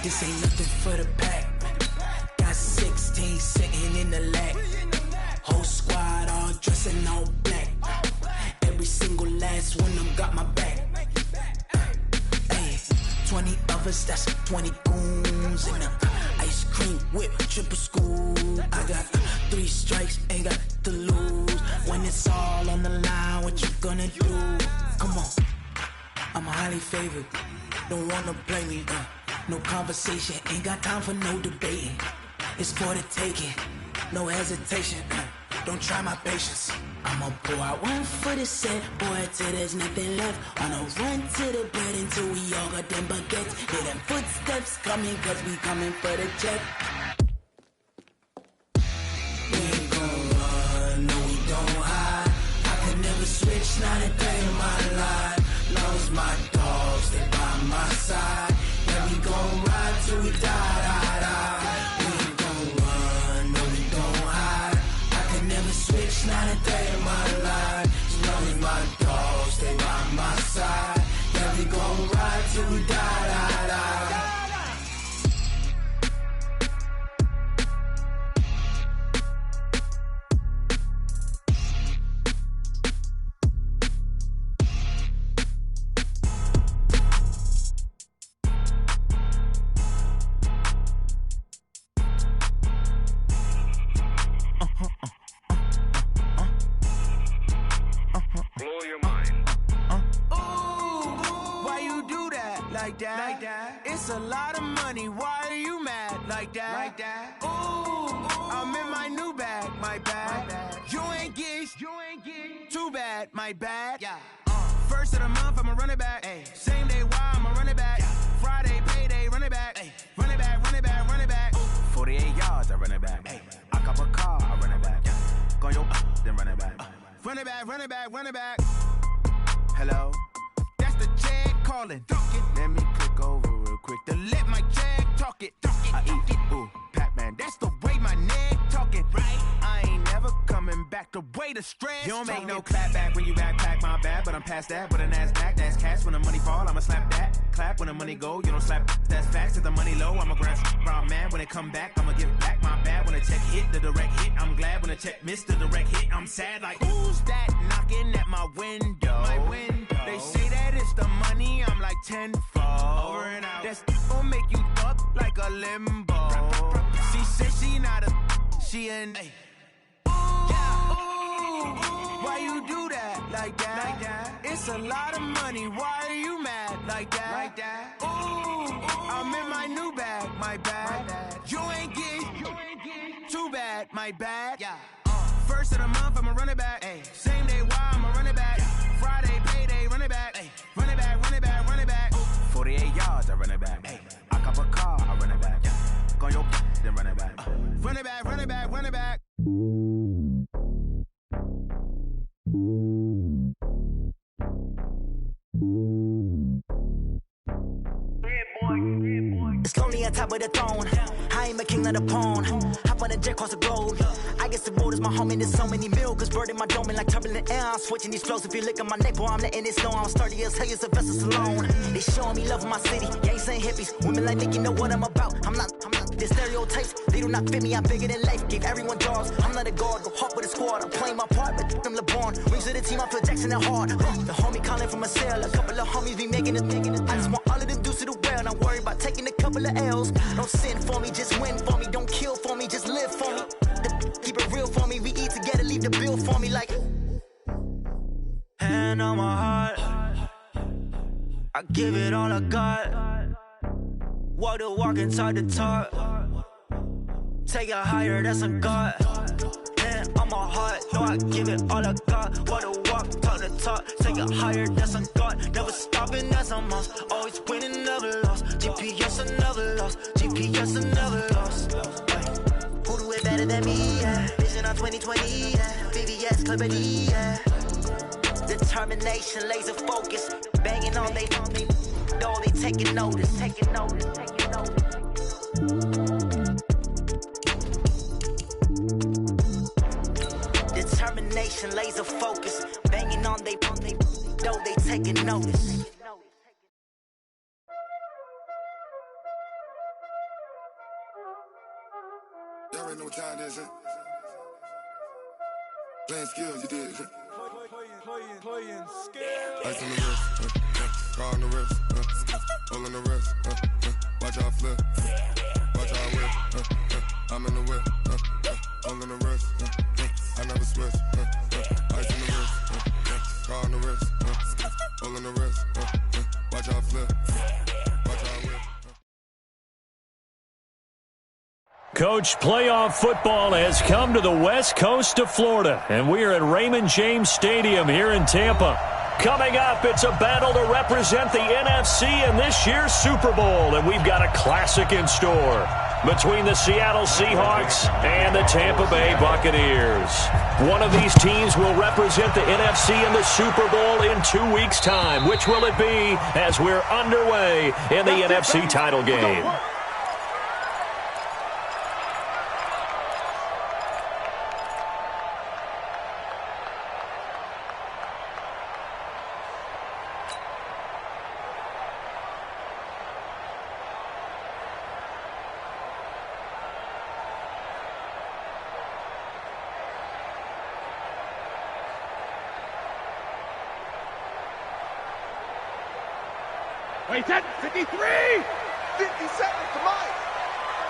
This ain't nothing for the pack. Got 16 sitting in the lag. Whole squad all dressing all black. Every single last one of them got my back. Hey, 20 of us, that's 20 goons in the ice cream whip, triple school. I got 3 strikes, ain't got to lose. When it's all on the line, what you gonna do? Come on, I'm highly favored. Don't wanna play me, no conversation, ain't got time for no debating. It's for the taking, no hesitation. Don't try my patience. I'ma pour out one for the set, boy, till there's nothing left. On a run to the bread until we all got them baguettes. Hear them footsteps coming, cause we coming for the check. We ain't gon' run, no we don't hide. I could never switch, not a day in my life. Long as my dogs, they by my side. Yeah, we gon' ride till we die. We ain't gon' run, no we don't hide. I could never switch, not a day in my life. As long as my dogs, they by my side. Yeah, we gon' ride till we die. It's a lot of money, why are you mad like that? Ooh, I'm in my new bag, my bad. You ain't get too bad, my bad. Yeah. First of the month, I'ma run it back. Ay. Same day, why I'ma run it back. Yeah. Friday, payday, run it back. Ay. Run it back, run it back, run it back. 48 yards, I run it back. Ay. I cop a car, I run it back. Go yo, then run it back. Run it back, run it back, run it back. Hello? That's the check calling. Let me click over real quick to let my check talk it. I eat it, ooh, Pac-Man. That's the way my neck talking. Right? I ain't never coming back the way the stress. You don't make no clap back when you backpack, my bad. But I'm past that with a NASDAQ. That's cash when the money fall, I'ma slap that. Clap when the money go, you don't slap. That's facts. If the money low, I'ma grab brown man. When it come back, I'ma give back my bad. When the check hit, the direct hit. I'm glad when the check missed the direct hit. I'm sad like, who's that knocking at my window? My window. They say that it's the money, I'm like tenfold. Over and out. That's gon' make you fuck like a limbo. She said she not a, she an. Ay. Ooh, why you do that like that? It's a lot of money, why are you mad like that? Ooh, I'm in my new bag, my bad. You ain't get too bad, my bad. Yeah. First of the month, I'ma run it back. Ay. Same day, why I'ma run it back. Friday, payday, run it back. Ay. Run it back, run it back, run it back. 48 yards, I run it back. Ay. I cop a car, I run it back. Go yo, then run it back. Run it back, run it back, run it back. It's lonely on top of the throne. I ain't a king of the pawn. Hop on a jet across the globe. I guess the road is my home and there's so many milkers birding my dome like turbulent air. I'm switching these flows. If you look at my neck, boy, I'm letting it snow. I'm sturdy as hell, it's a vessel alone. They showing me love in my city. Yeah, ain't saying hippies. Women like Nick, you know what I'm about. I'm not. The stereotypes, they do not fit me. I'm bigger than life. Gave everyone jobs. I'm not a guard. Go hard with a squad. I'm playing my part, but I'm LeBron. Rings to the team, I feel Jackson and hard. The homie calling from a cell. A couple of homies be making it. I just want all of them dudes to the well. Don't worry about taking a couple of L's. Don't sin for me, just win for me. Don't kill for me, just live for me. Keep it real for me. We eat together, leave the bill for me like. Hand on my heart, I give it all I got. Walk the walk and talk the talk. Take it higher, that's a God. Hand on my heart, no, I give it all I got. Walk the walk, talk the talk. Take it higher, that's a God. Never stopping, that's a must. Always winning, never lost. GPS, I never lost. GPS, I never lost. Who do it better than me? Yeah. Vision on 2020, yeah. VVS, Clippity, yeah. Determination, laser focus. Banging on they know they taking notice. Determination, laser focus. Banging on they know they taking notice. y'all already know what time it is, huh? Playing skills, you did. Playing skills. Ice on the wrist, car on the wrist, hole in the wrist, watch out flip, watch out whip, I'm in the whip, hole in the wrist, I never switch, ice on the wrist, car on the wrist, hole in the wrist, watch out flip, watch out whip. Coach, playoff football has come to the west coast of Florida, and we are at Raymond James Stadium here in Tampa. Coming up, it's a battle to represent the NFC in this year's Super Bowl, and we've got a classic in store between the Seattle Seahawks and the Tampa Bay Buccaneers. One of these teams will represent the NFC in the Super Bowl in 2 weeks' time. Which will it be as we're underway in the NFC title game? Wait, 10, 53! 50 seconds to Mike.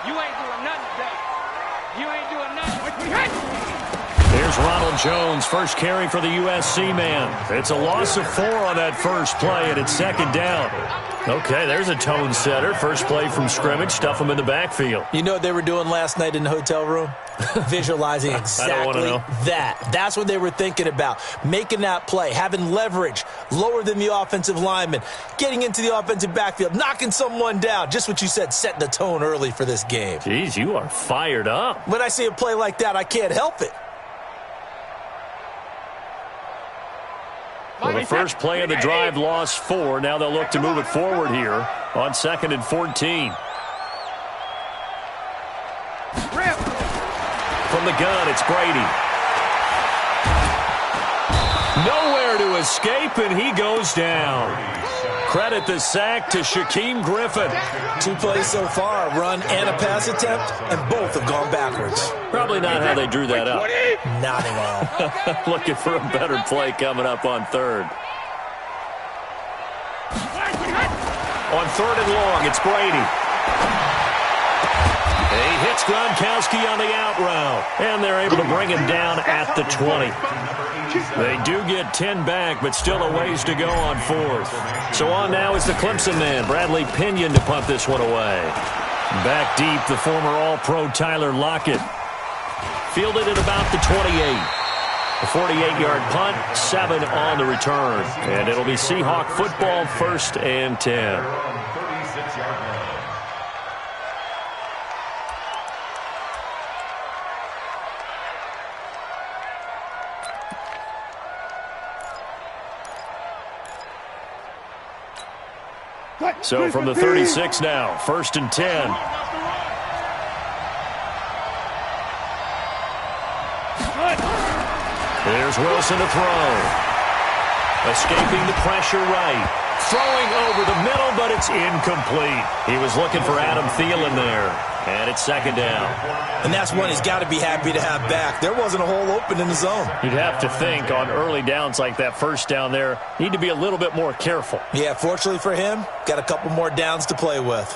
You ain't doing nothing today. You ain't doing nothing. Here's Ronald Jones, first carry for the USC man. It's a loss of 4 on that first play, and it's second down. Okay, there's a tone setter. First play from scrimmage, stuff them in the backfield. You know what they were doing last night in the hotel room? Visualizing exactly that. That's what they were thinking about. Making that play, having leverage, lower than the offensive lineman, getting into the offensive backfield, knocking someone down. Just what you said, setting the tone early for this game. Jeez, you are fired up. When I see a play like that, I can't help it. Well, the first play of the drive lost 4. Now they'll look to move it forward here on 2nd and 14. From the gun, it's Brady. Nowhere to escape, and he goes down. Credit the sack to Shaquem Griffin. 2 plays so far, a run and a pass attempt, and both have gone backwards. Probably not how they drew that up. Not at all. Looking for a better play coming up on 3rd. On 3rd and long, it's Brady. He hits Gronkowski on the out route, and they're able to bring him down at the 20. They do get 10 back, but still a ways to go on 4th. So on now is the Clemson man, Bradley Pinion, to punt this one away. Back deep, the former All-Pro Tyler Lockett. Fielded at about the 28. A 48-yard punt, 7 on the return. And it'll be Seahawk football, 1st and 10. So from the 36 now, 1st and 10. There's Wilson to throw. Escaping the pressure right. Throwing over the middle, but it's incomplete. He was looking for Adam Thielen there. And it's 2nd down. And that's one he's got to be happy to have back. There wasn't a hole open in the zone. You'd have to think on early downs like that first down there, need to be a little bit more careful. Yeah, fortunately for him, got a couple more downs to play with.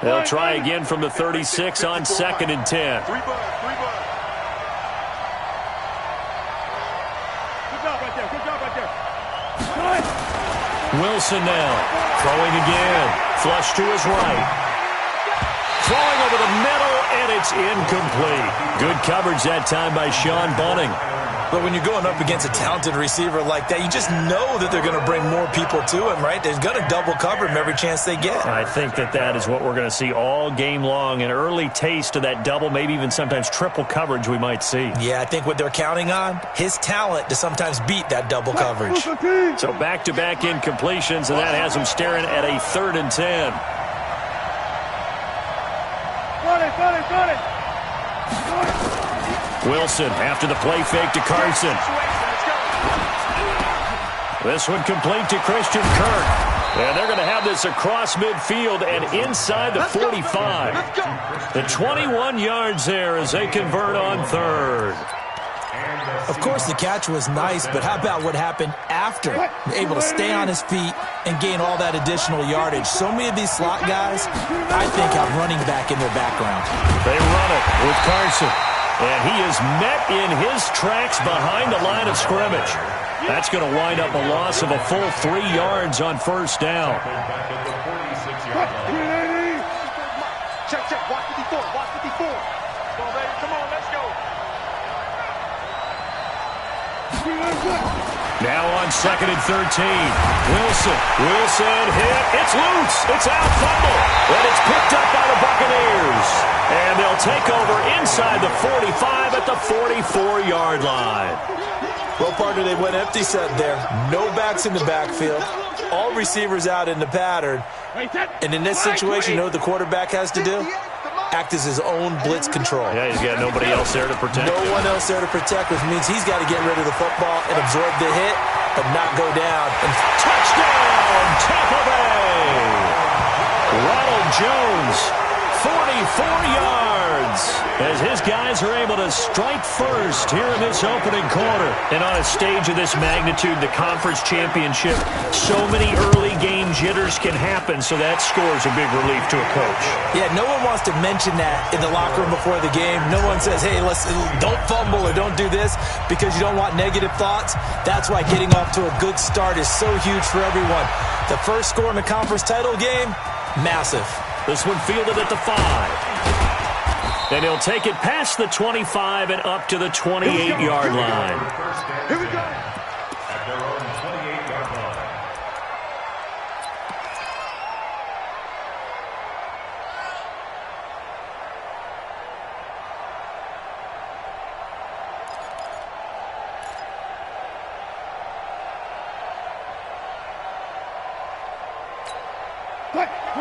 They'll try again from the 36 on 2nd and 10. Wilson now, throwing again, flush to his right. Throwing over the middle, and it's incomplete. Good coverage that time by Sean Bunting. But when you're going up against a talented receiver like that, you just know that they're going to bring more people to him, right? They're going to double cover him every chance they get. I think that is what we're going to see all game long. An early taste of that double, maybe even sometimes triple coverage we might see. Yeah, I think what they're counting on, his talent to sometimes beat that double coverage. So back-to-back incompletions, and that has him staring at a 3rd and 10. Got it. Wilson after the play fake to Carson. This one complete to Christian Kirk. And they're going to have this across midfield and inside the 45. The 21 yards there as they convert on third. Of course, the catch was nice, but how about what happened after? Able to stay on his feet and gain all that additional yardage. So many of these slot guys, I think, have running back in their background. They run it with Carson. And he is met in his tracks behind the line of scrimmage. That's going to wind up a loss of a full 3 yards on first down. Check, watch 54, watch 54. Come on, baby, come on, let's go. Now on 2nd and 13. Wilson hit. It's loose. It's out, fumble. And it's picked up by the Buccaneers. And they'll take over inside the 45 at the 44-yard line. Well, partner, they went empty set there. No backs in the backfield. All receivers out in the pattern. And in this situation, you know what the quarterback has to do? Act as his own blitz control. Yeah, he's got nobody else there to protect him. No one else there to protect, which means he's got to get rid of the football and absorb the hit, but not go down. And touchdown, Tampa Bay! Ronald Jones, 44 yards, as his guys are able to strike first here in this opening quarter. And on a stage of this magnitude, the conference championship, so many early game jitters can happen, so that scores a big relief to a coach. Yeah, no one wants to mention that in the locker room before the game. No one says, hey, don't fumble or don't do this because you don't want negative thoughts. That's why getting off to a good start is so huge for everyone. The first score in the conference title game, massive. This one fielded at the 5. And he'll take it past the 25 and up to the 28-yard line. Here we go. At their own 28-yard line.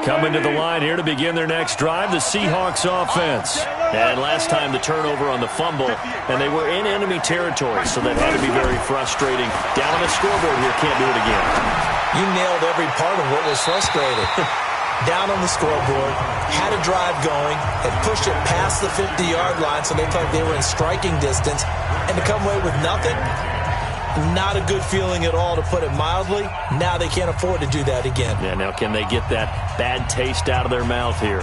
Coming to the line here to begin their next drive, the Seahawks offense. And last time the turnover on the fumble, and they were in enemy territory, so that had to be very frustrating. Down on the scoreboard here, can't do it again. You nailed every part of what was frustrating. Down on the scoreboard, had a drive going, and pushed it past the 50-yard line so they thought they were in striking distance, and to come away with nothing, not a good feeling at all, to put it mildly. Now they can't afford to do that again. Yeah, now can they get that bad taste out of their mouth here?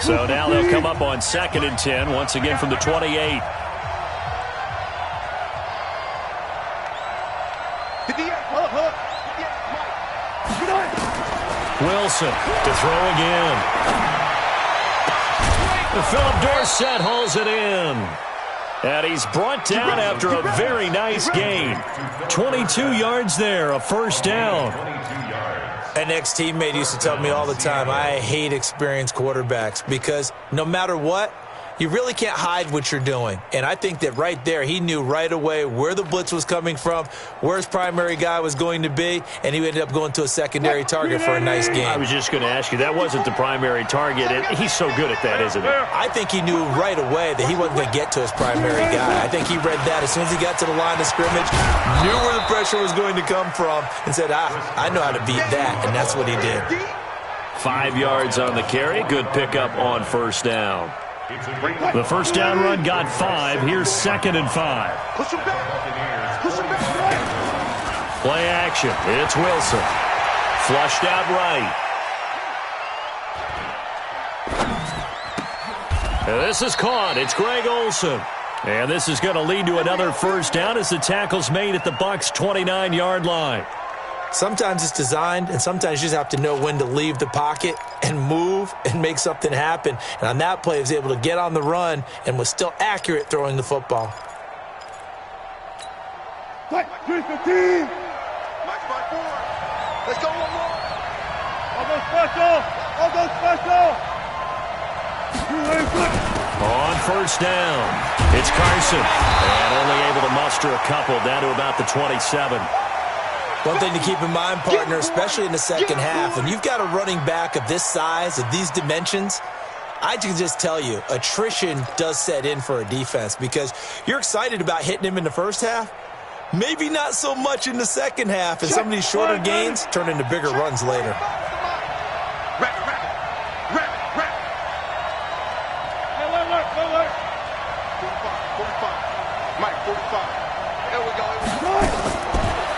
So now they'll come up on 2nd and 10, once again from the 28. Wilson to throw again. Philip Dorsett hauls it in. And he's brought down after a very nice gain. 22 yards there, a first down. An ex-teammate used to tell me all the time, I hate experienced quarterbacks because no matter what, you really can't hide what you're doing. And I think that right there, he knew right away where the blitz was coming from, where his primary guy was going to be, and he ended up going to a secondary target for a nice game. I was just going to ask you, that wasn't the primary target. He's so good at that, isn't he? I think he knew right away that he wasn't going to get to his primary guy. I think he read that as soon as he got to the line of scrimmage, knew where the pressure was going to come from, and said, I know how to beat that, and that's what he did. 5 yards on the carry. Good pickup on first down. The first down run got 5. Here's 2nd and 5. Push him back. Push him back. Play action. It's Wilson. Flushed out right. And this is caught. It's Greg Olsen. And this is going to lead to another first down as the tackle's made at the Bucs' 29-yard line. Sometimes it's designed, and sometimes you just have to know when to leave the pocket and move and make something happen. And on that play, he was able to get on the run and was still accurate throwing the football. Match by 4. Let's go one more. I'll go special. I'll go special. On first down, it's Carson. And only able to muster a couple down to about the 27. One thing to keep in mind, partner, especially in the second half, when you've got a running back of this size, of these dimensions, I can just tell you, attrition does set in for a defense because you're excited about hitting him in the first half, Maybe not so much in the second half, and some of these shorter gains turn into bigger runs later.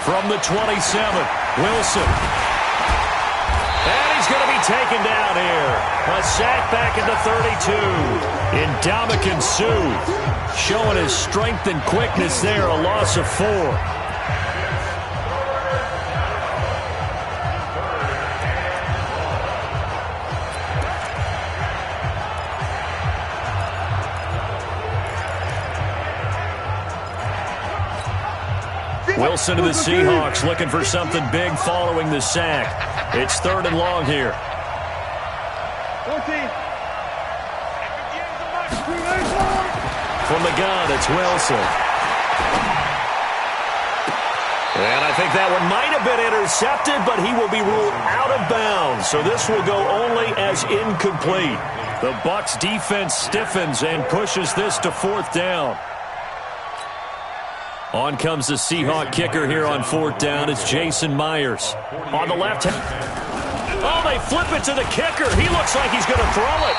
From the 27, Wilson. And he's going to be taken down here. A sack back at the 32. Ndamukong Suh showing his strength and quickness there. A loss of 4. Wilson to the Seahawks, looking for something big following the sack. It's 3rd and long here. From the gun, it's Wilson. And I think that one might have been intercepted, but he will be ruled out of bounds. So this will go only as incomplete. The Bucs defense stiffens and pushes this to 4th down. On comes the Seahawk kicker here on 4th down. It's Jason Myers. On the left. Oh, they flip it to the kicker. He looks like he's going to throw it.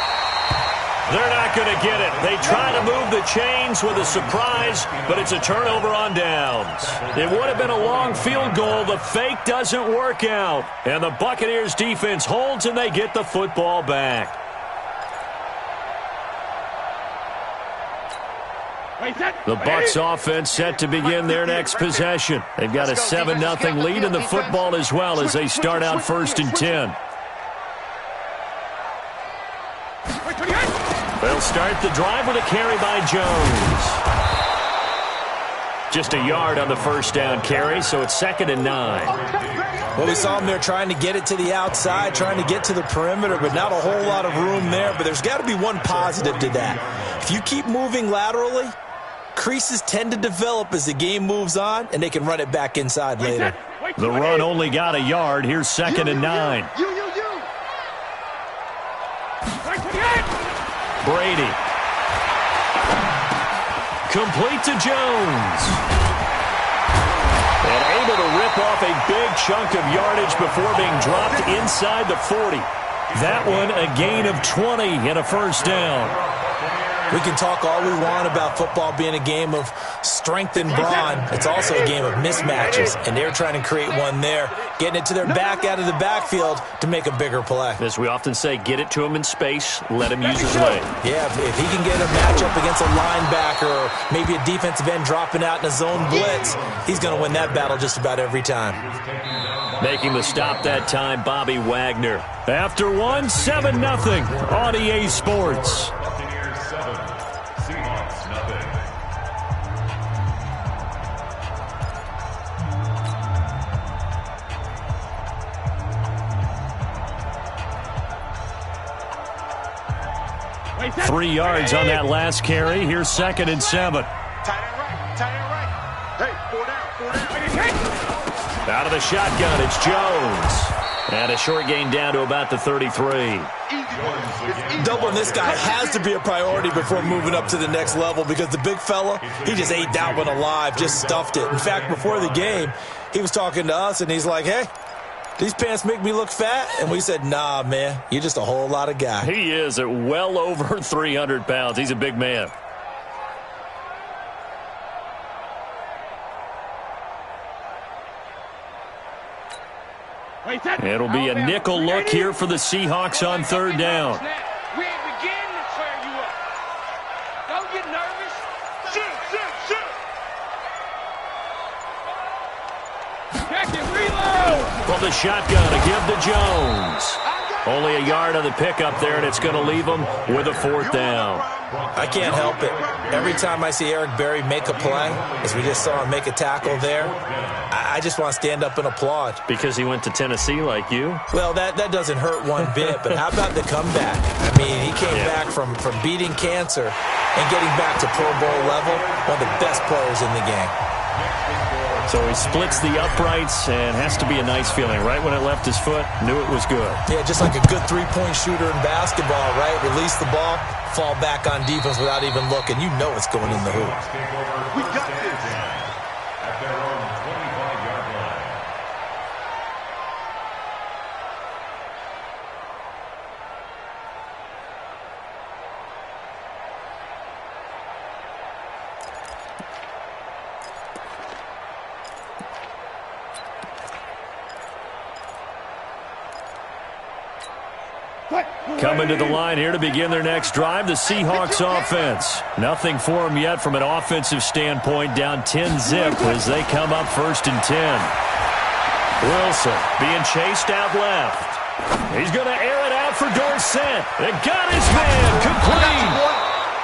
They're not going to get it. They try to move the chains with a surprise, but it's a turnover on downs. It would have been a long field goal. The fake doesn't work out. And the Buccaneers defense holds, and they get the football back. The Bucs offense set to begin their next possession. They've got a 7-0 lead in the football as well as they start out 1st and 10. They'll start the drive with a carry by Jones. Just a yard on the 1st down carry, so it's 2nd and 9. Well, we saw them there trying to get it to the outside, trying to get to the perimeter, but not a whole lot of room there. But there's got to be one positive to that. If you keep moving laterally, creases tend to develop as the game moves on, and they can run it back inside later. The run only got a yard. Here's 2nd and 9. Brady. Complete to Jones. And able to rip off a big chunk of yardage before being dropped inside the 40. That one a gain of 20 and a 1st down. We can talk all we want about football being a game of strength and brawn. It's also a game of mismatches, and they're trying to create one there, getting it to their back out of the backfield to make a bigger play. As we often say, get it to him in space, let him use his leg. Yeah, if he can get a matchup against a linebacker or maybe a defensive end dropping out in a zone blitz, he's going to win that battle just about every time. Making the stop that time, Bobby Wagner. After one, 7-0 on EA Sports. 3 yards on that last carry. Here's 2nd and 7. Out of the shotgun, it's Jones. And a short gain down to about the 33. Doubling this guy has to be a priority before moving up to the next level because the big fella, he just ate that one alive, just stuffed it. In fact, before the game, he was talking to us, and he's like, hey, these pants make me look fat? And we said, nah, man, you're just a whole lot of guy. He is at well over 300 pounds. He's a big man. It'll be a nickel look here for the Seahawks on 3rd down. We ain't beginning to tear you up. Don't get nervous. Shoot. Check it, reload. From the shotgun, a give to Jones. Only a yard on the pickup there, and it's going to leave him with a 4th down. I can't help it. Every time I see Eric Berry make a play, as we just saw him make a tackle there, I just want to stand up and applaud. Because he went to Tennessee like you? Well, that doesn't hurt one bit, but how about the comeback? I mean, he came back from beating cancer and getting back to Pro Bowl level, one of the best players in the game. So he splits the uprights and has to be a nice feeling. Right when it left his foot, knew it was good. Yeah, just like a good three-point shooter in basketball, right? Release the ball, fall back on defense without even looking. You know it's going in the hoop. We got this. Coming to the line here to begin their next drive, the Seahawks offense. Nothing for them yet from an offensive standpoint, down 10-zip as they come up 1st and 10. Wilson being chased out left. He's going to air it out for Dorsett. It got his man complete.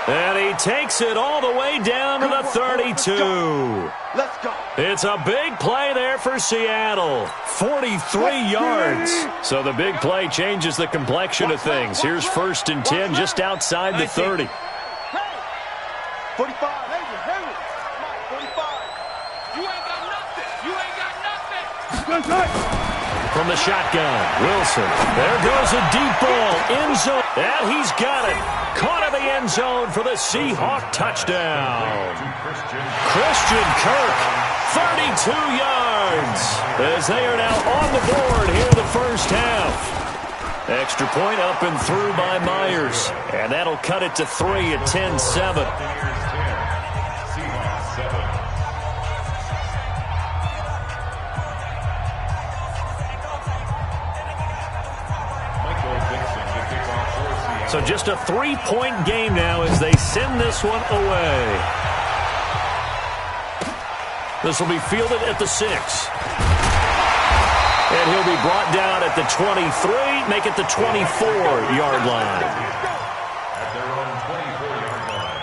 And he takes it all the way down to the 32. Let's go. It's a big play there for Seattle. 43 yards. So the big play changes the complexion of things. Here's 1st and 10 just outside the 30. 45. 45. You ain't got nothing. You ain't got nothing. From the shotgun, Wilson. There goes a deep ball. End zone. And he's got it. Caught in the end zone for the Seahawk touchdown. Christian Kirk, 32 yards. As they are now on the board here in the first half. Extra point up and through by Myers. And that'll cut it to 3 at 10-7. So just a 3-point game now as they send this one away. This will be fielded at the 6. And he'll be brought down at the 23, make it the 24-yard line. At their own 24-yard line.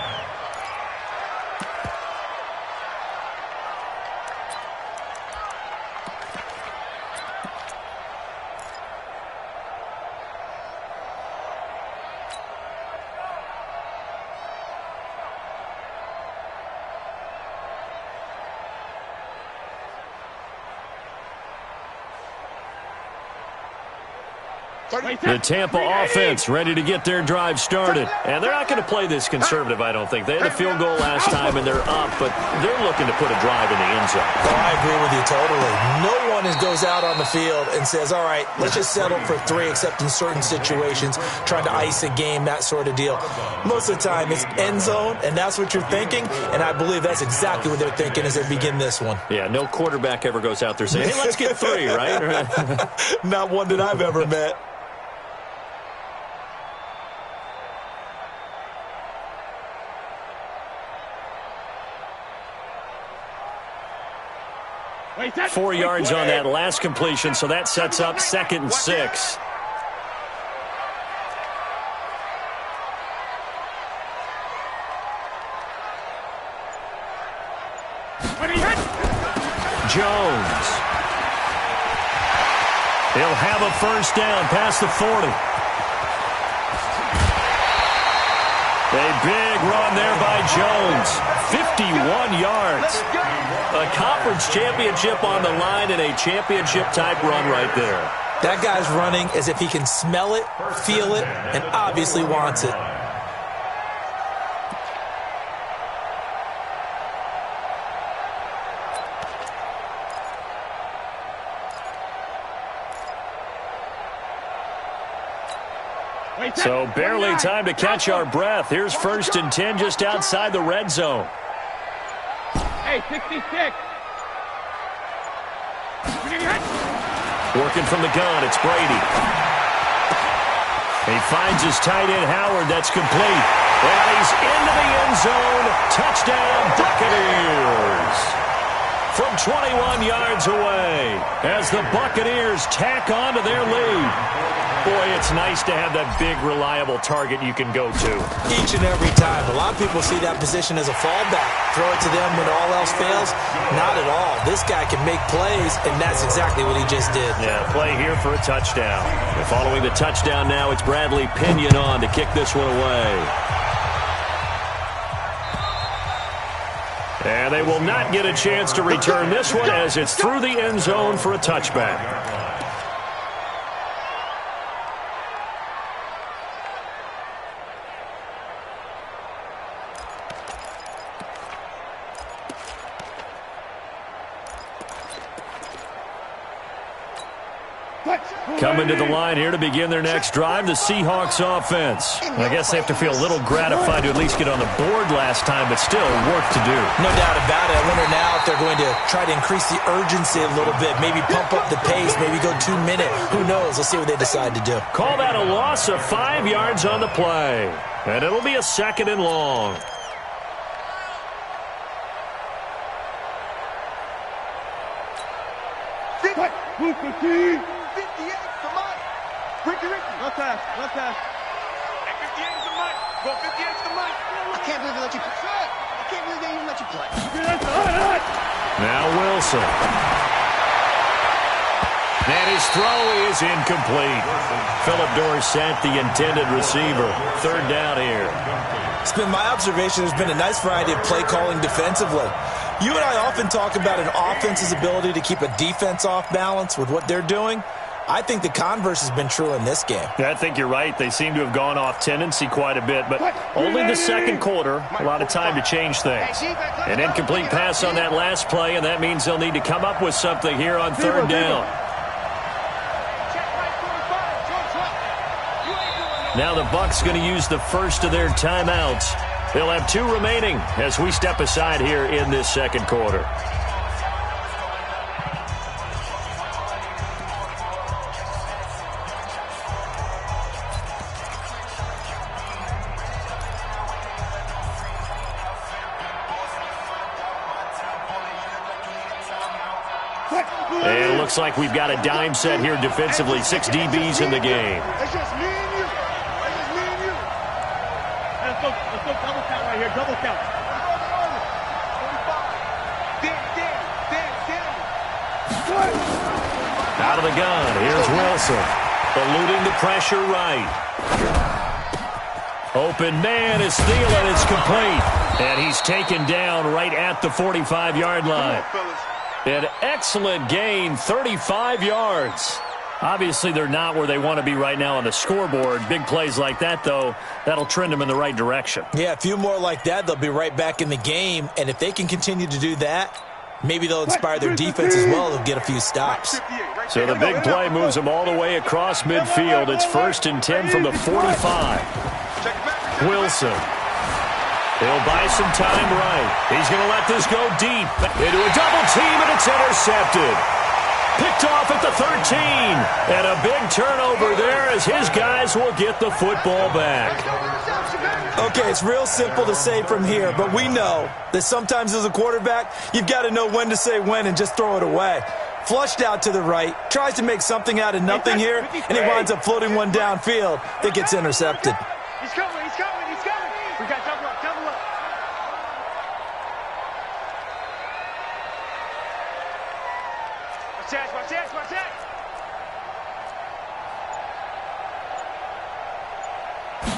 The Tampa offense ready to get their drive started. And they're not going to play this conservative, I don't think. They had a field goal last time, and they're up, but they're looking to put a drive in the end zone. Oh, I agree with you totally. No one goes out on the field and says, all right, let's just settle for 3, except in certain situations, trying to ice a game, that sort of deal. Most of the time, it's end zone, and that's what you're thinking, and I believe that's exactly what they're thinking as they begin this one. Yeah, no quarterback ever goes out there saying, hey, let's get 3, right? Not one that I've ever met. Wait, 4 yards on that last completion, so that sets up 2nd and 6. Jones. He'll have a first down past the 40. A big run there by Jones. 51 yards. A conference championship on the line and a championship-type run right there. That guy's running as if he can smell it, feel it, and obviously wants it. So barely time to catch our breath. Here's 1st and 10 just outside the red zone. Hey, 66. Working from the gun, it's Brady. He finds his tight end, Howard. That's complete. And he's into the end zone. Touchdown, Buccaneers. From 21 yards away as the Buccaneers tack on to their lead. Boy, it's nice to have that big, reliable target you can go to. Each and every time. A lot of people see that position as a fallback. Throw it to them when all else fails. Not at all. This guy can make plays, and that's exactly what he just did. Yeah, play here for a touchdown. And following the touchdown now, it's Bradley Pinion on to kick this one away. And they will not get a chance to return this one as it's through the end zone for a touchback. Coming to the line here to begin their next drive, the Seahawks offense. I guess they have to feel a little gratified to at least get on the board last time, but still work to do. No doubt about it. I wonder now if they're going to try to increase the urgency a little bit, maybe pump up the pace, maybe go 2 minute. Who knows? Let's see what they decide to do. Call that a loss of 5 yards on the play. And it'll be a 2nd and long. Move 50. 58 to Mike. Ricky. Left pass. Hey, 58 to Mike. Go 58 to Mike. I can't believe they let you play. I can't believe they even let you play. Now Wilson. And his throw is incomplete. Philip Dorsett, the intended receiver. 3rd down here. It's been my observation there's been a nice variety of play calling defensively. You and I often talk about an offense's ability to keep a defense off balance with what they're doing. I think the converse has been true in this game. Yeah, I think you're right. They seem to have gone off tendency quite a bit, but only the 2nd quarter. A lot of time to change things. An incomplete pass on that last play, and that means they'll need to come up with something here on 3rd down. Now the Bucs going to use the first of their timeouts. They'll have 2 remaining as we step aside here in this 2nd quarter. And it looks like we've got a dime set here defensively. 6 DBs in the game. It's just me and you. Let's go double count right here. Double count. Out of the gun. Here's Wilson. Eluding the pressure right. Open man is Thielen. It's complete. And he's taken down right at the 45-yard line. An excellent gain, 35 yards. Obviously, they're not where they want to be right now on the scoreboard. Big plays like that, though, that'll trend them in the right direction. Yeah, a few more like that, they'll be right back in the game. And if they can continue to do that, maybe they'll inspire their defense as well. They'll get a few stops. So the big play moves them all the way across midfield. It's 1st and 10 from the 45. Wilson. He'll buy some time right. He's going to let this go deep into a double team, and it's intercepted. Picked off at the 13. And a big turnover there as his guys will get the football back. Okay, it's real simple to say from here, but we know that sometimes as a quarterback, you've got to know when to say when and just throw it away. Flushed out to the right, tries to make something out of nothing here, and he winds up floating one downfield that gets intercepted. He's coming. We got double up. Watch that.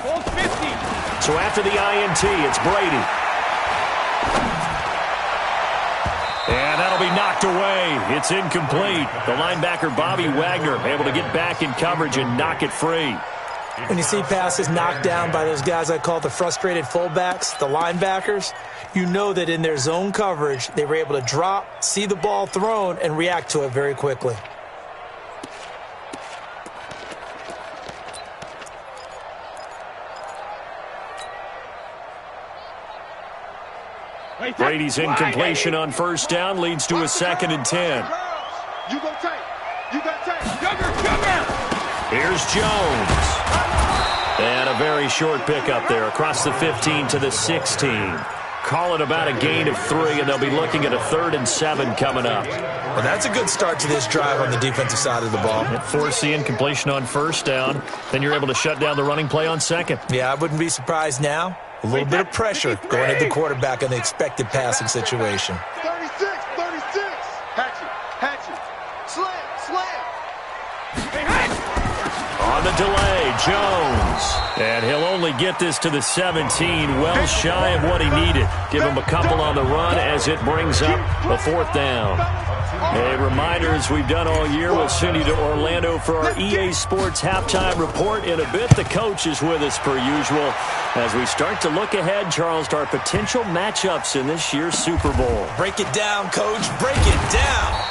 Ball 50. So after the INT, it's Brady. And that'll be knocked away. It's incomplete. The linebacker, Bobby Wagner, able to get back in coverage and knock it free. When you see passes knocked down by those guys I call the frustrated fullbacks, the linebackers, you know that in their zone coverage, they were able to drop, see the ball thrown, and react to it very quickly. Brady's incompletion on 1st down leads to a 2nd and 10. You go tight. Younger. Here's Jones. And a very short pickup there across the 15 to the 16. Call it about a gain of 3, and they'll be looking at a 3rd and 7 coming up. Well, that's a good start to this drive on the defensive side of the ball. Force the incompletion on 1st down. Then you're able to shut down the running play on 2nd. Yeah, I wouldn't be surprised now. A little bit of pressure going at the quarterback in the expected passing situation. 36. Hatchet. Slam. On the delay, Jones. And he'll only get this to the 17, well shy of what he needed. Give him a couple on the run as it brings up a 4th down. A reminder, as we've done all year, we'll send you to Orlando for our EA Sports halftime report. In a bit, the coach is with us per usual as we start to look ahead, Charles, to our potential matchups in this year's Super Bowl. Break it down, Coach. Break it down.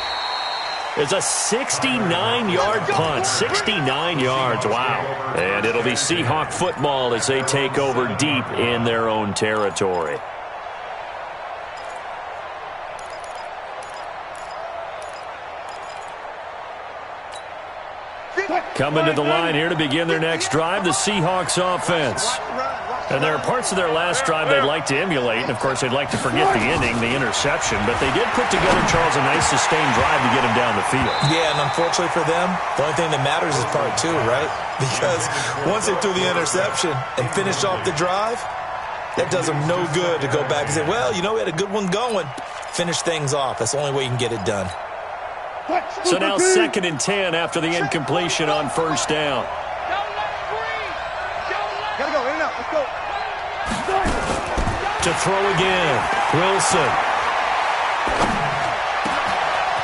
It's a 69-yard punt. 69 yards. Wow. And it'll be Seahawk football as they take over deep in their own territory. Coming to the line here to begin their next drive, the Seahawks offense. And there are parts of their last drive they'd like to emulate, and of course they'd like to forget the ending, the interception, but they did put together, Charles, a nice sustained drive to get him down the field. Yeah, and unfortunately for them, the only thing that matters is part two, right? Because once they threw the interception and finished off the drive, that does them no good to go back and say, well, you know, we had a good one going. Finish things off. That's the only way you can get it done. So now 2nd and 10 after the incompletion on first down. Gotta go, in and out, let's go. To throw again, Wilson.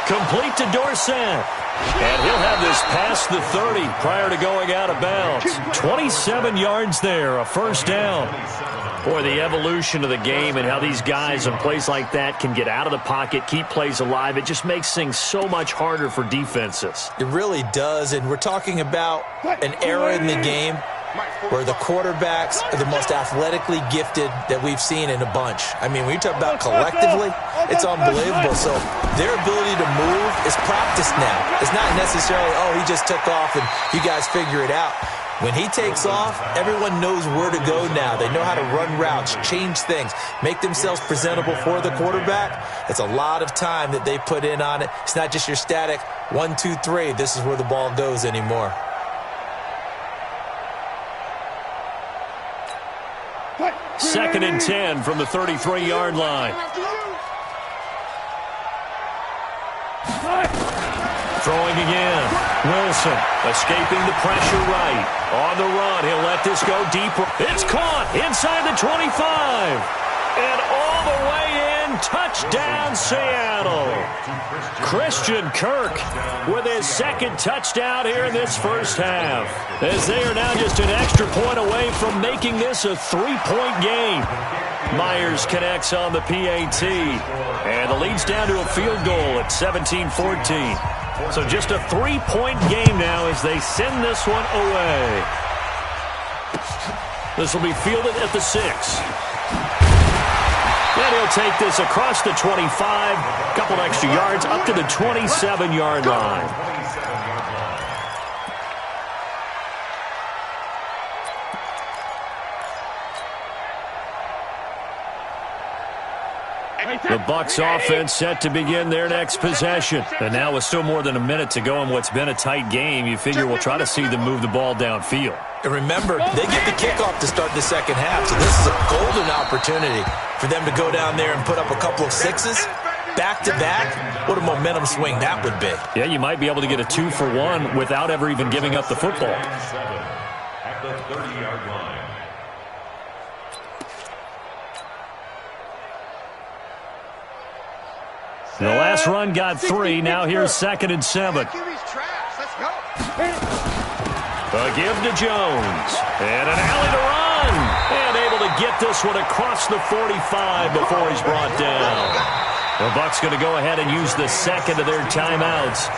Complete to Dorsett. And he'll have this past the 30 prior to going out of bounds. 27 yards there, a first down. Boy, the evolution of the game and how these guys in plays like that can get out of the pocket, keep plays alive, it just makes things so much harder for defenses. It really does, and we're talking about an era in the game where the quarterbacks are the most athletically gifted that we've seen in a bunch. I mean, when you talk about collectively, it's unbelievable. So their ability to move is practiced now. It's not necessarily, oh, he just took off and you guys figure it out. When he takes off, everyone knows where to go now. They know how to run routes, change things, make themselves presentable for the quarterback. It's a lot of time that they put in on it. It's not just your static 1, 2, 3. This is where the ball goes anymore. Second and 10 from the 33-yard line. Throwing again. Wilson escaping the pressure right. On the run, he'll let this go deeper. It's caught inside the 25. And all the way in, touchdown Seattle. Christian Kirk with his second touchdown here in this first half. As they are now just an extra point away from making this a 3-point game. Myers connects on the PAT. And the lead's down to a field goal at 17-14. So just a 3-point game now as they send this one away. This will be fielded at the 6. And he'll take this across the 25, couple extra yards up to the 27-yard line. The Bucs offense set to begin their next possession. And now with still more than a minute to go in what's been a tight game, you figure we'll try to see them move the ball downfield. And remember, they get the kickoff to start the second half, so this is a golden opportunity for them to go down there and put up a couple of sixes. Back-to-back, what a momentum swing that would be. Yeah, you might be able to get a 2-for-1 without ever even giving up the football. At the 30-yard line. The last run got 3. Now here's 2nd and 7. A give to Jones. And an alley to run. And able to get this one across the 45 before he's brought down. The Bucs going to go ahead and use the second of their timeouts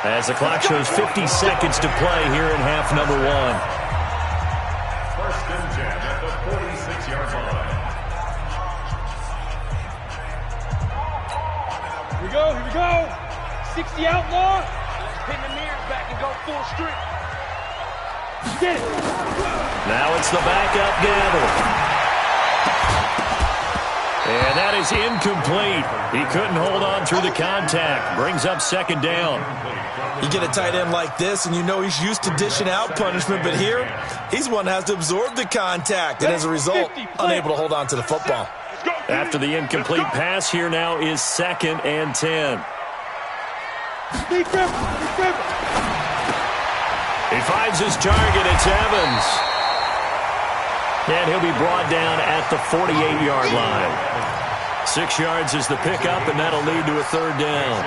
as the clock shows 50 seconds to play here in half number 1. First and 10 at the 46-yard line. Here we go. 60 outlaw. Pin the mirrors back and go full strip. Get it. Now it's the backup gather. And that is incomplete. He couldn't hold on through the contact. Brings up 2nd down. You get a tight end like this, and you know he's used to dishing out punishment, but here, he's one that has to absorb the contact, and as a result, unable to hold on to the football. After the incomplete pass, here now is 2nd and 10. He finds his target. It's Evans. And he'll be brought down at the 48-yard line. 6 yards is the pickup, and that'll lead to a 3rd down.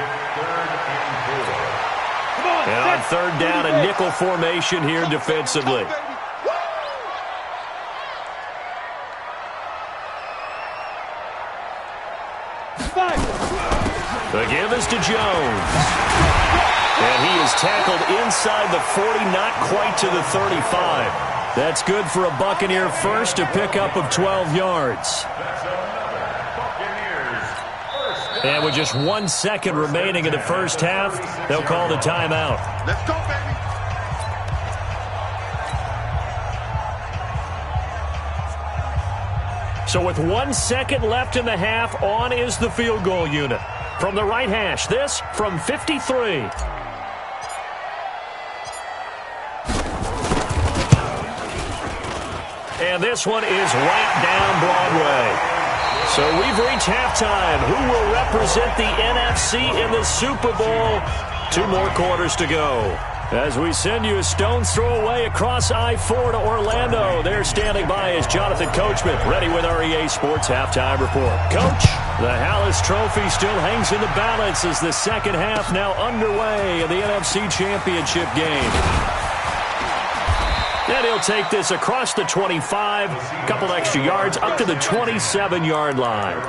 And on 3rd down, a nickel formation here defensively. The give is to Jones. And he is tackled inside the 40, not quite to the 35. That's good for a Buccaneer first, a pickup of 12 yards. And with just 1 second remaining in the first half, they'll call the timeout. Let's go, baby. So with 1 second left in the half, on is the field goal unit. From the right hash, this from 53. And this one is right down Broadway. So we've reached halftime. Who will represent the NFC in the Super Bowl? 2 more quarters to go. As we send you a stone's throw away across I-4 to Orlando. There standing by is Jonathan Coachman, ready with our EA Sports Halftime Report. Coach, the Hallis Trophy still hangs in the balance as the second half now underway in the NFC Championship game. And he'll take this across the 25, a couple extra yards, up to the 27-yard line.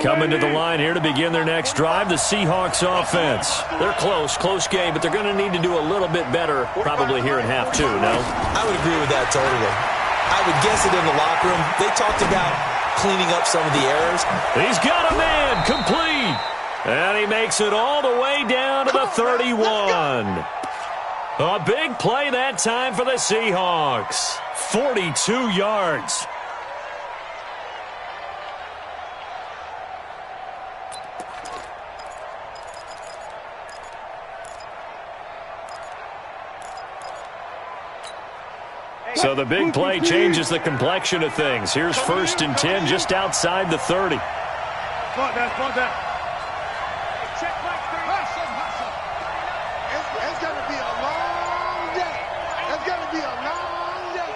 Coming to the line here to begin their next drive, the Seahawks offense. They're close game, but they're going to need to do a little bit better probably here in half 2, no? I would agree with that totally. I would guess it in the locker room. They talked about cleaning up some of the errors. He's got a man complete. And he makes it all the way down to the 31. A big play that time for the Seahawks. 42 yards. So the big play changes the complexion of things. Here's 1st and 10 just outside the 30. Slow down. Check back 3. It's going to be a long day. It's going to be a long day.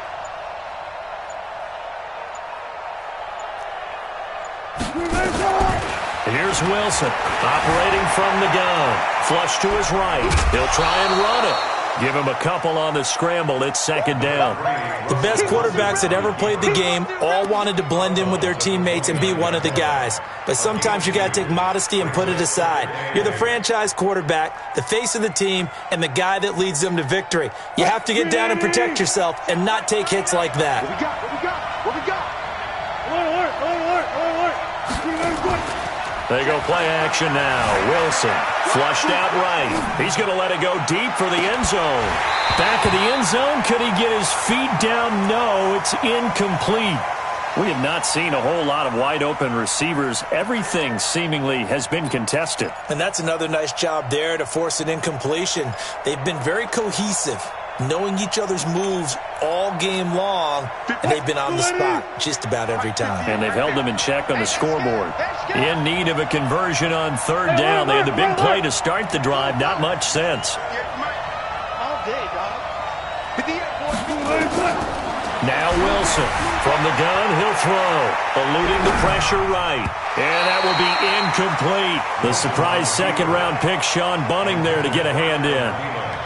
Here's Wilson operating from the gun. Flush to his right. He'll try and run it. Give him a couple on the scramble. It's 2nd down. The best quarterbacks that ever played the game all wanted to blend in with their teammates and be one of the guys. But sometimes you got to take modesty and put it aside. You're the franchise quarterback, the face of the team, and the guy that leads them to victory. You have to get down and protect yourself and not take hits like that. What we got? Alert. They go play action now. Wilson flushed out right. He's going to let it go deep for the end zone. Back of the end zone. Could he get his feet down? No, it's incomplete. We have not seen a whole lot of wide open receivers. Everything seemingly has been contested. And that's another nice job there to force an incompletion. They've been very cohesive, knowing each other's moves all game long, and they've been on the spot just about every time. And they've held them in check on the scoreboard. In need of a conversion on 3rd down. They had the big play to start the drive. Not much sense. All day, dog. Now Wilson. From the gun, he'll throw. Eluding the pressure right. And that will be incomplete. The surprise 2nd-round pick, Sean Bunting, there to get a hand in.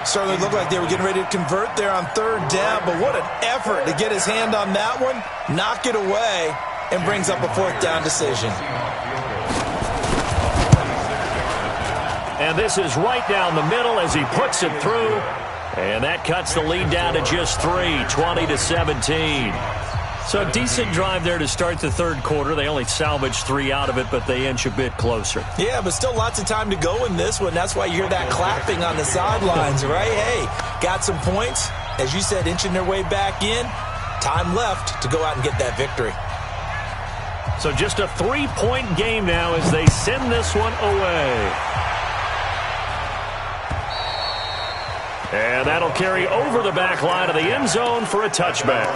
Certainly looked like they were getting ready to convert there on 3rd down, but what an effort to get his hand on that one, knock it away, and brings up a 4th down decision. And this is right down the middle as he puts it through. And that cuts the lead down to just 3, 20-17. So a decent drive there to start the 3rd quarter. They only salvaged 3 out of it, but they inch a bit closer. Yeah, but still lots of time to go in this one. That's why you hear that clapping on the sidelines, right? Hey, got some points. As you said, inching their way back in. Time left to go out and get that victory. So just a 3-point game now as they send this one away. And that'll carry over the back line of the end zone for a touchback.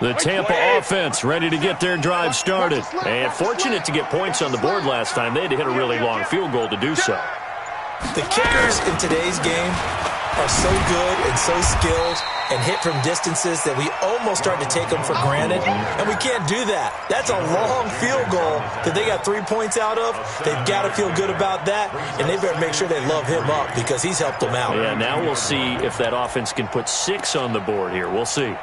The Tampa offense ready to get their drive started. And fortunate to get points on the board last time. They had to hit a really long field goal to do so. The kickers in today's game are so good and so skilled and hit from distances that we almost start to take them for granted, and we can't do that. That's a long field goal that they got 3 points out of. They've got to feel good about that, and they better make sure they love him up because he's helped them out. Yeah, now we'll see if that offense can put 6 on the board here. We'll see.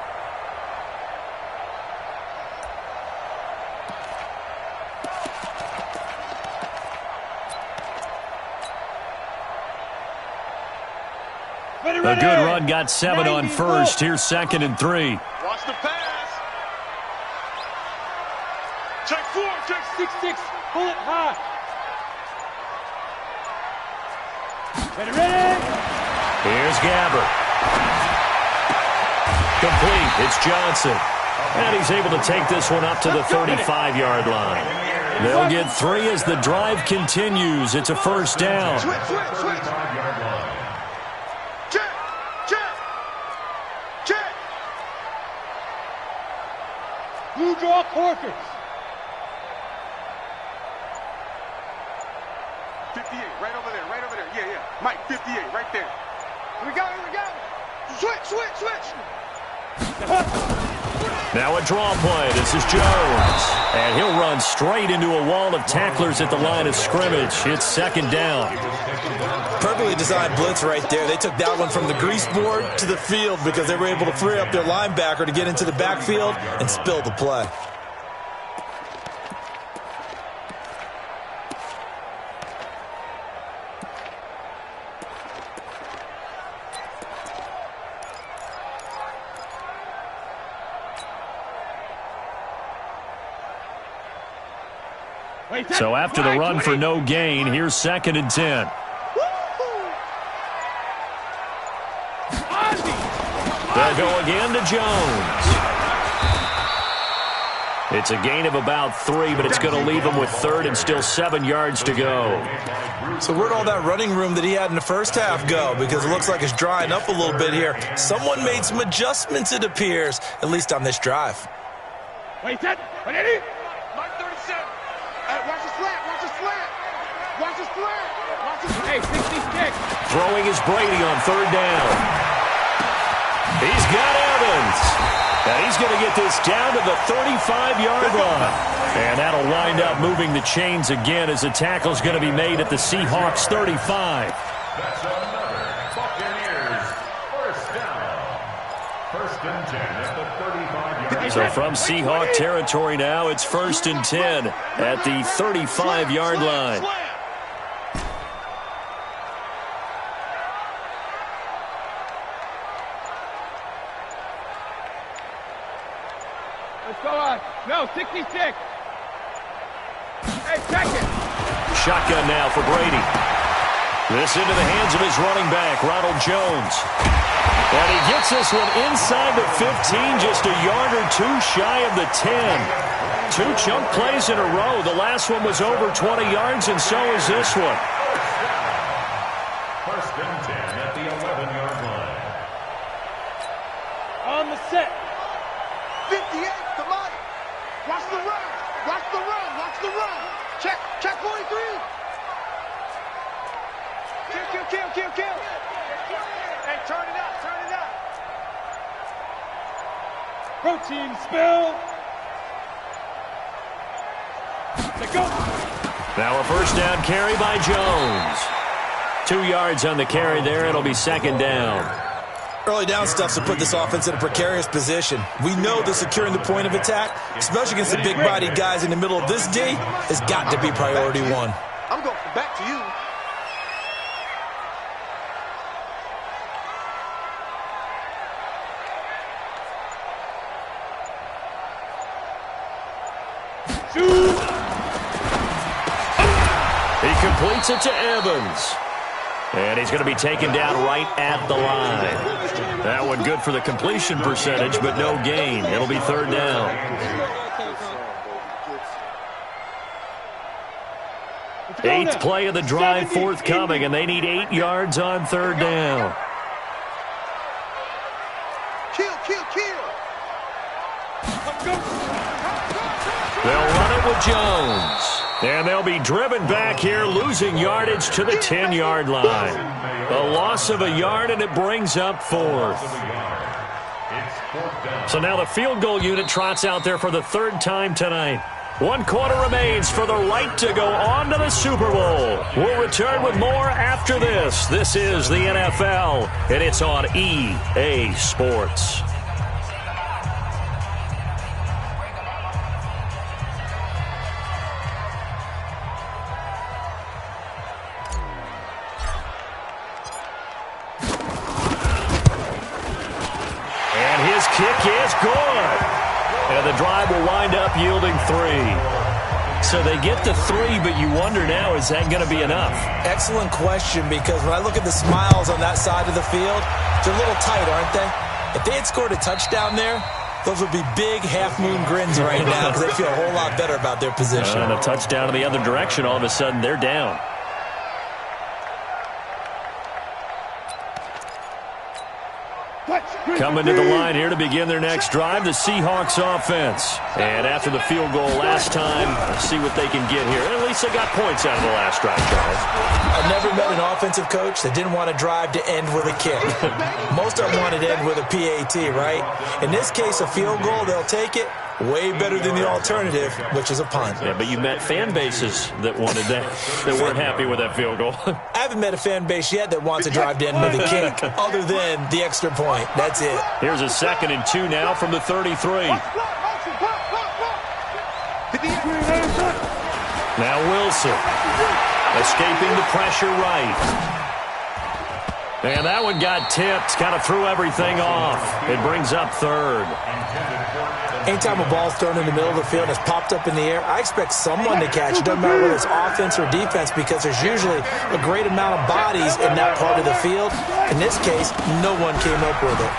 A good run, got 7 on first. Here's 2nd and 3. Watch the pass. Check 4, check 6-6. Pull it high. Ready. Here's Gabbert. Complete. It's Johnson. And he's able to take this one up to the 35-yard line. They'll get 3 as the drive continues. It's a first down. Switch. Check. Blue draw quarters. 58, right over there. Yeah. Mike, 58, right there. Here we go. Switch. Now a draw play. This is Jones. And he'll run straight into a wall of tacklers at the line of scrimmage. It's 2nd down. Perfectly designed blitz right there. They took that one from the grease board to the field because they were able to free up their linebacker to get into the backfield and spill the play. So after the run for no gain, here's 2nd and 10. They'll go again to Jones. It's a gain of about 3, but it's going to leave him with 3rd and still 7 yards to go. So where'd all that running room that he had in the first half go? Because it looks like it's drying up a little bit here. Someone made some adjustments, it appears, at least on this drive. Wait, set. Ready? Mark 37. Watch the slant. Hey, 66. Throwing is Brady on 3rd down. He's got Evans. And he's going to get this down to the 35-yard line. And that'll wind up moving the chains again as the tackle's going to be made at the Seahawks 35. That's another Buccaneers first down. 1st and 10 at the 35-yard line. So from Seahawk territory now, it's 1st and 10 at the 35-yard line. Let's go on. No, 66. Hey, check it. Shotgun now for Brady. This into the hands of his running back, Ronald Jones. And he gets this one inside the 15, just a yard or 2 shy of the 10. 2 chunk plays in a row. The last one was over 20 yards, and so is this one. 1st and 10 at the 11-yard line. On the set. 58, come on. Watch the run. Check 43. Kill. Hey, turn it up. Protein spill. Let's go. Now a first down carry by Jones. 2 yards on the carry there. It'll be 2nd down. Early down stuff to put this offense in a precarious position. We know that securing the point of attack, especially against the big-bodied guys in the middle of this D, has got to be priority 1. I'm going back to you. He completes it to Evans. And he's going to be taken down right at the line. That one good for the completion percentage, but no gain. It'll be 3rd down. 8th play of the drive forthcoming, and they need 8 yards on 3rd down. Kill. They'll run it with Jones. And they'll be driven back here, losing yardage to the 10-yard line. A loss of a yard, and it brings up fourth. So now the field goal unit trots out there for the third time tonight. 1 quarter remains for the right to go on to the Super Bowl. We'll return with more after this. This is the NFL, and it's on EA Sports. And his kick is good. And the drive will wind up yielding 3. So they get to 3, but you wonder now, is that going to be enough? Excellent question, because when I look at the smiles on that side of the field, they're a little tight, aren't they? If they had scored a touchdown there, those would be big half-moon grins right now because they feel a whole lot better about their position. And a touchdown in the other direction, all of a sudden they're down. Coming to the line here to begin their next drive, the Seahawks offense. And after the field goal last time, see what they can get here. And at least they got points out of the last drive, guys. I've never met an offensive coach that didn't want to drive to end with a kick. Most of them wanted to end with a PAT, right? In this case, a field goal, they'll take it. Way better than the alternative, which is a punt. Yeah, but you met fan bases that wanted that, that weren't happy with that field goal. I haven't met a fan base yet that wants to drive to end with a kick, other than the extra point. That's it. Here's a 2nd and 2 now from the 33. Now Wilson, escaping the pressure right. And that one got tipped, kind of threw everything off. It brings up 3rd. Anytime a ball's thrown in the middle of the field and it's popped up in the air, I expect someone to catch it. Doesn't matter whether it's offense or defense, because there's usually a great amount of bodies in that part of the field. In this case, no one came up with it.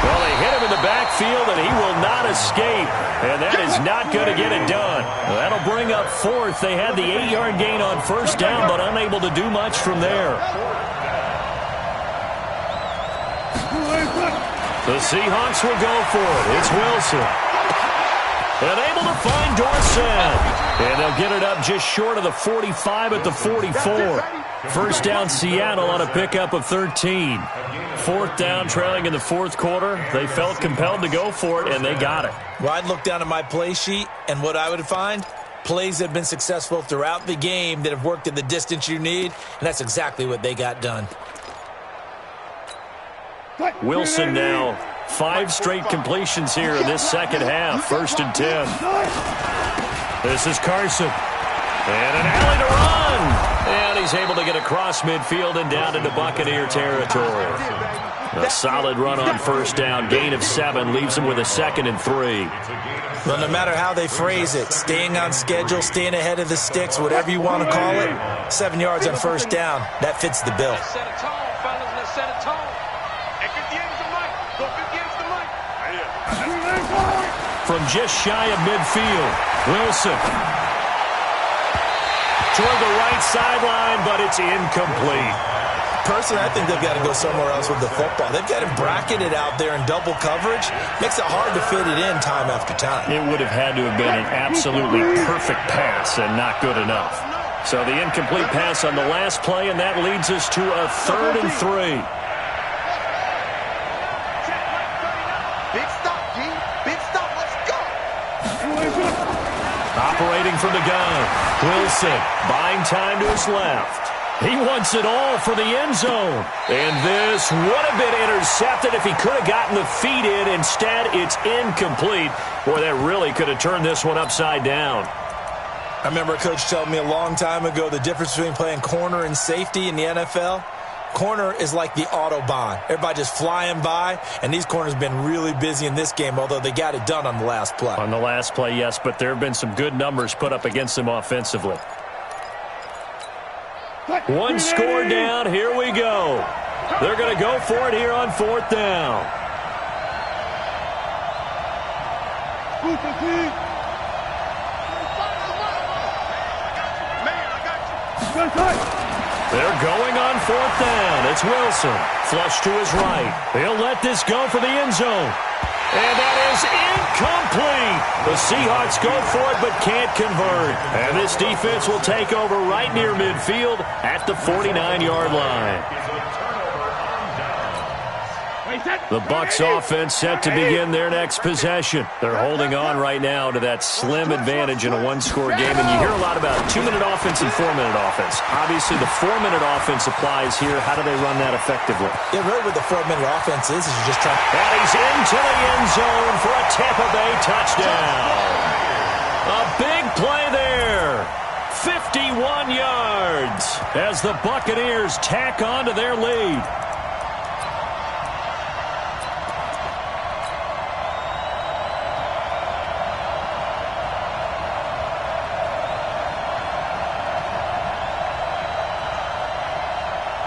Well, they hit him in the backfield, and he will not escape. And that is not going to get it done. Well, that'll bring up 4th. They had the 8-yard gain on 1st down, but unable to do much from there. The Seahawks will go for it. It's Wilson. And able to find Dorsett. And they'll get it up just short of the 45 at the 44. 1st down Seattle on a pickup of 13. 4th down, trailing in the 4th quarter. They felt compelled to go for it, and they got it. Well, I'd look down at my play sheet, and what I would find, plays that have been successful throughout the game that have worked at the distance you need, and that's exactly what they got done. Wilson now, 5 straight completions here in this second half. 1st and 10. This is Carson. And an alley to run. And he's able to get across midfield and down into Buccaneer territory. A solid run on 1st down. Gain of 7 leaves him with a 2nd and 3. Well, no matter how they phrase it, staying on schedule, staying ahead of the sticks, whatever you want to call it, 7 yards on 1st down, that fits the bill. From just shy of midfield, Wilson. Toward the right sideline, but it's incomplete. Personally, I think they've got to go somewhere else with the football. They've got him bracketed out there in double coverage. Makes it hard to fit it in time after time. It would have had to have been an absolutely perfect pass and not good enough. So the incomplete pass on the last play, and that leads us to a 3rd and 3. Operating from the gun, Wilson buying time to his left. He wants it all for the end zone. And this would have been intercepted if he could have gotten the feet in. Instead, it's incomplete. Boy, that really could have turned this one upside down. I remember a coach telling me a long time ago the difference between playing corner and safety in the NFL. Corner is like the Autobahn. Everybody just flying by, and these corners have been really busy in this game, although they got it done on the last play. On the last play, yes, but there have been some good numbers put up against them offensively. 1 score down, here we go. They're going to go for it here on 4th down. They're going on 4th down. It's Wilson. Flush to his right. He'll let this go for the end zone. And that is incomplete. The Seahawks go for it but can't convert. And this defense will take over right near midfield at the 49-yard line. The Bucs offense set to begin their next possession. They're holding on right now to that slim advantage in a one-score game. And you hear a lot about 2-minute offense and 4-minute offense. Obviously, the 4-minute offense applies here. How do they run that effectively? Yeah, really what the 4-minute offense is you're just trying. And he's into the end zone for a Tampa Bay touchdown. A big play there. 51 yards as the Buccaneers tack on to their lead.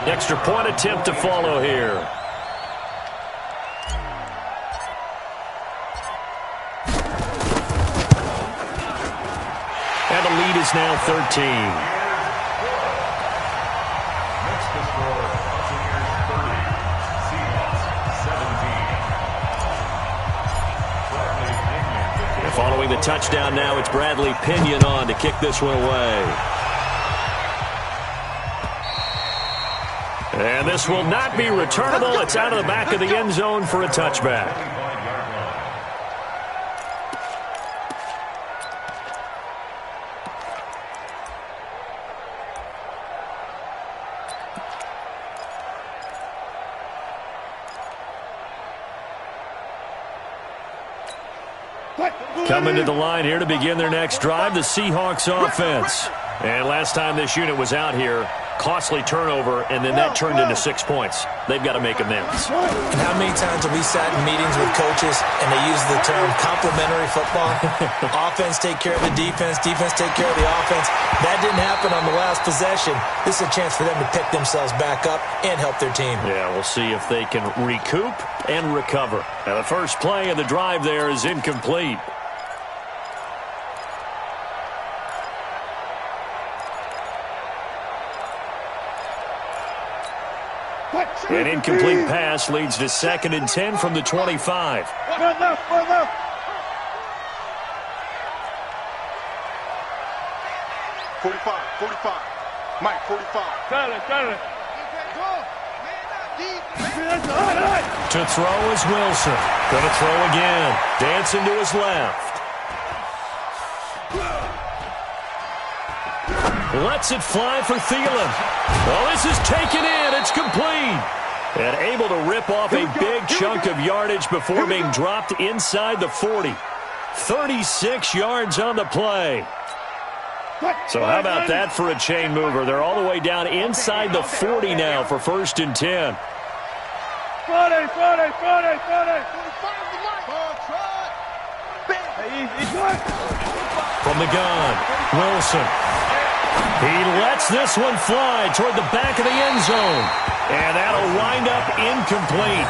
Extra point attempt to follow here. And the lead is now 13. Next to score, Buccaneers 30, Seahawks 17. And following the touchdown now, it's Bradley Pinion on to kick this one away. And this will not be returnable. It's out of the back of the end zone for a touchback. Coming to the line here to begin their next drive, the Seahawks offense. And last time this unit was out here, costly turnover, and then that turned into 6 points. They've got to make amends. And how many times have we sat in meetings with coaches and they use the term complementary football? Offense take care of the defense, defense take care of the offense. That didn't happen on the last possession. This is a chance for them to pick themselves back up and help their team. Yeah, we'll see if they can recoup and recover. Now, the first play of the drive there is incomplete. An incomplete pass leads to 2nd and 10 from the 25. One left, one left. .45. Mike, 45. Got it. To throw is Wilson. Going to throw again. Dancing to his left. Lets it fly for Thielen. Well, this is taken in. It's complete. And able to rip off a big chunk of yardage before being dropped inside the 40. 36 yards on the play. So how about that for a chain mover? They're all the way down inside the 40 now for 1st and 10. 40. From the gun, Wilson. He lets this one fly toward the back of the end zone. And that'll wind up incomplete.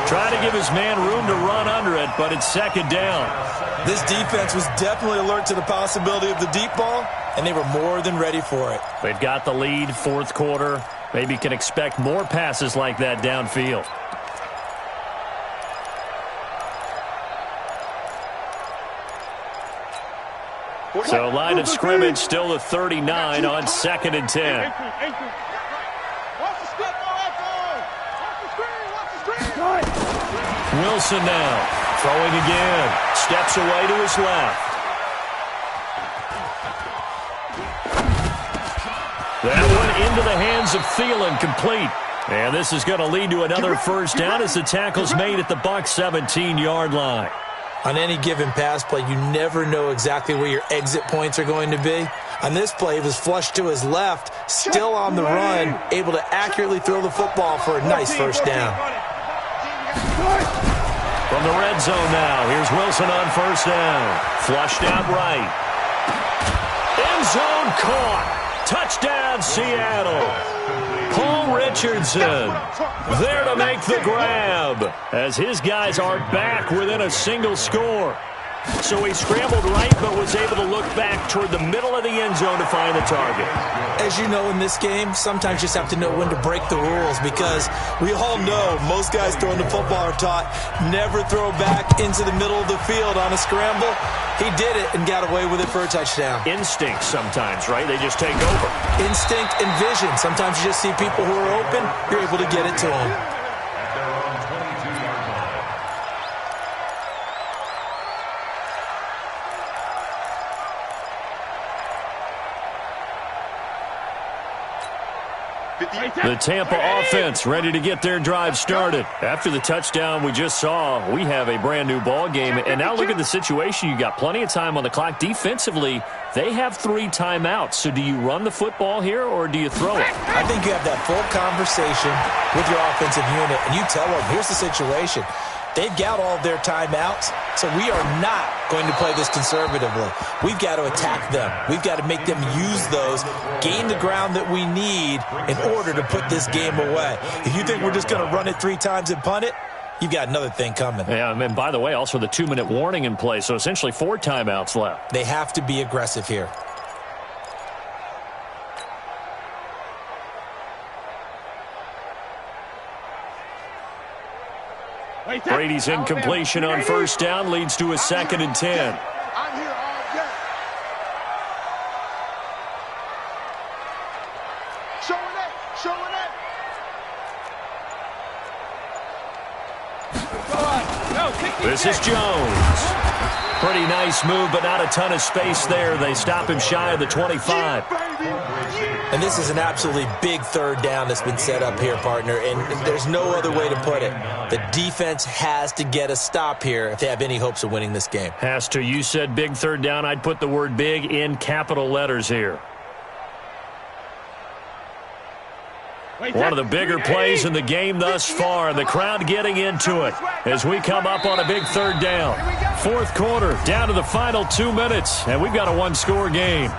Trying to give his man room to run under it, but it's 2nd down. This defense was definitely alert to the possibility of the deep ball, and they were more than ready for it. They've got the lead, 4th quarter. Maybe can expect more passes like that downfield. So line of scrimmage still the 39 on 2nd and 10. Wilson now throwing again. Steps away to his left. That one into the hands of Thielen, complete. And this is going to lead to another 1st down as the tackle's made at the Bucs 17-yard line. On any given pass play, you never know exactly where your exit points are going to be. On this play, it was flushed to his left, still on the run, able to accurately throw the football for a nice 1st down. From the red zone now, here's Wilson on 1st down. Flushed out right. End zone caught. Touchdown, Seattle. Paul Richardson there to make the grab as his guys are back within a single score. So he scrambled right, but was able to look back toward the middle of the end zone to find the target. As you know in this game, sometimes you just have to know when to break the rules, because we all know most guys throwing the football are taught never throw back into the middle of the field on a scramble. He did it and got away with it for a touchdown. Instinct sometimes, right? They just take over. Instinct and vision. Sometimes you just see people who are open, you're able to get it to them. At their own 22-yard line. The Tampa offense ready to get their drive started. After the touchdown we just saw, we have a brand new ball game. And now look at the situation. You got plenty of time on the clock. Defensively, they have 3 timeouts. So do you run the football here or do you throw it? I think you have that full conversation with your offensive unit, and you tell them, here's the situation. They've got all of their timeouts, so we are not going to play this conservatively. We've got to attack them. We've got to make them use those, gain the ground that we need in order to put this game away. If you think we're just going to run it 3 times and punt it, you've got another thing coming. Yeah, and by the way, also the 2-minute warning in play, so essentially 4 timeouts left. They have to be aggressive here. Brady's incompletion on first down leads to a 2nd and 10. I'm here all day. Showing it. This is Jones. Pretty nice move, but not a ton of space there. They stop him shy of the 25. And this is an absolutely big 3rd down that's been set up here, partner, and there's no other way to put it. The defense has to get a stop here if they have any hopes of winning this game. Has to. You said big 3rd down. I'd put the word big in capital letters here. One of the bigger plays in the game thus far. The crowd getting into it as we come up on a big 3rd down. 4th quarter, down to the final 2 minutes, and we've got a 1-score game.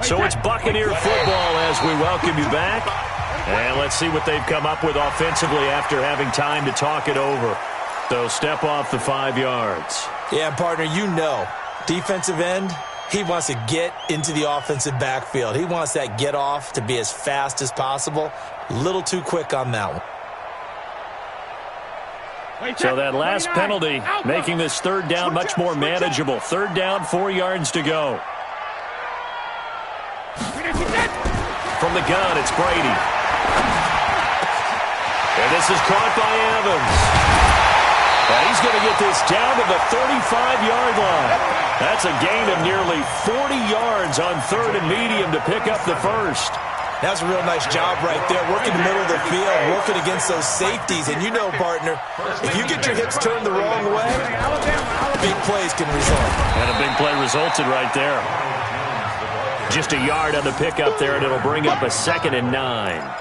So it's Buccaneer football as we welcome you back. And let's see what they've come up with offensively after having time to talk it over. They'll step off the 5 yards. Yeah, partner, you know, defensive end, he wants to get into the offensive backfield. He wants that get off to be as fast as possible. A little too quick on that one. So that last penalty making this 3rd down much more manageable. 3rd down, 4 yards to go. From the gun, it's Brady. And this is caught by Evans. And he's going to get this down to the 35-yard line. That's a gain of nearly 40 yards on 3rd and medium to pick up the first. That's a real nice job right there, working the middle of the field, working against those safeties. And you know, partner, if you get your hips turned the wrong way, big plays can result. And a big play resulted right there. Just a yard on the pickup there, and it'll bring up a 2nd and 9.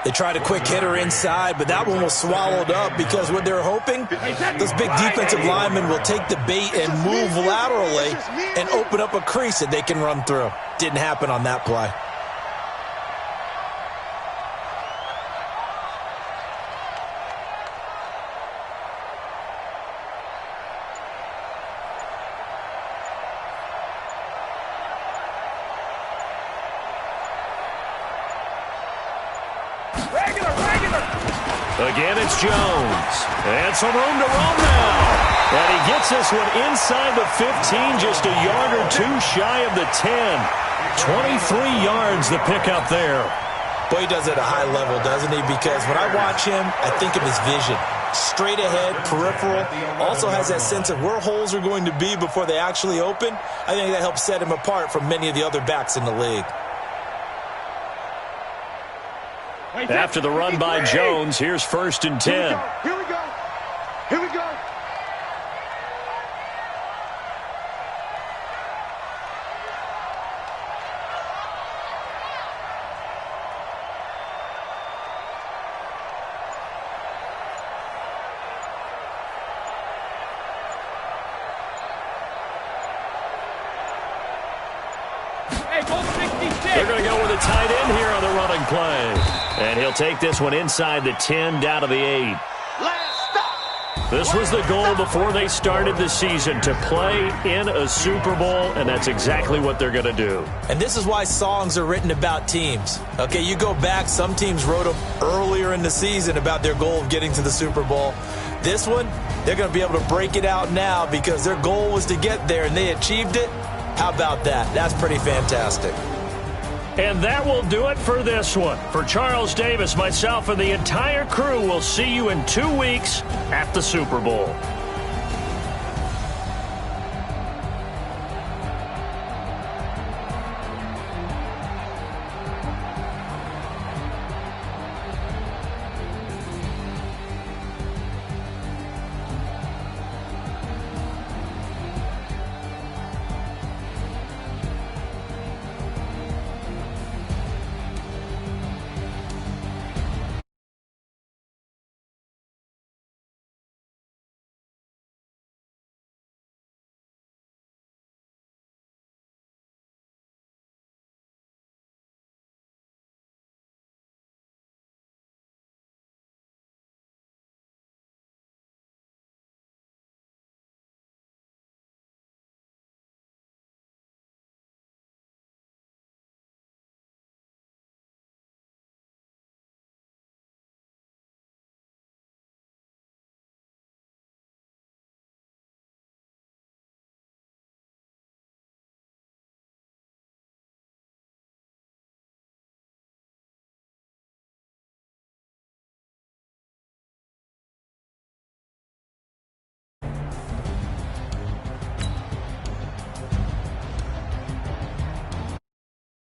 They tried a quick hitter inside, but that one was swallowed up because what they're hoping, those big defensive linemen will take the bait and move laterally and open up a crease that they can run through. Didn't happen on that play. Again, it's Jones. And some room to run now. And he gets this one inside the 15, just a yard or 2 shy of the 10. 23 yards the pickup there. Boy, he does it at a high level, doesn't he? Because when I watch him, I think of his vision. Straight ahead, peripheral. Also has that sense of where holes are going to be before they actually open. I think that helps set him apart from many of the other backs in the league. After the run by Jones, here's 1st and 10. Here we go. Here we go. They're going to go with a tight end here on the running play. And he'll take this one inside the 10 down to the 8. This was the goal before they started the season, to play in a Super Bowl, and that's exactly what they're going to do. And this is why songs are written about teams. Okay, you go back, some teams wrote them earlier in the season about their goal of getting to the Super Bowl. This one, they're going to be able to break it out now because their goal was to get there, and they achieved it. How about that? That's pretty fantastic. And that will do it for this one. For Charles Davis, myself, and the entire crew, we'll see you in 2 weeks at the Super Bowl.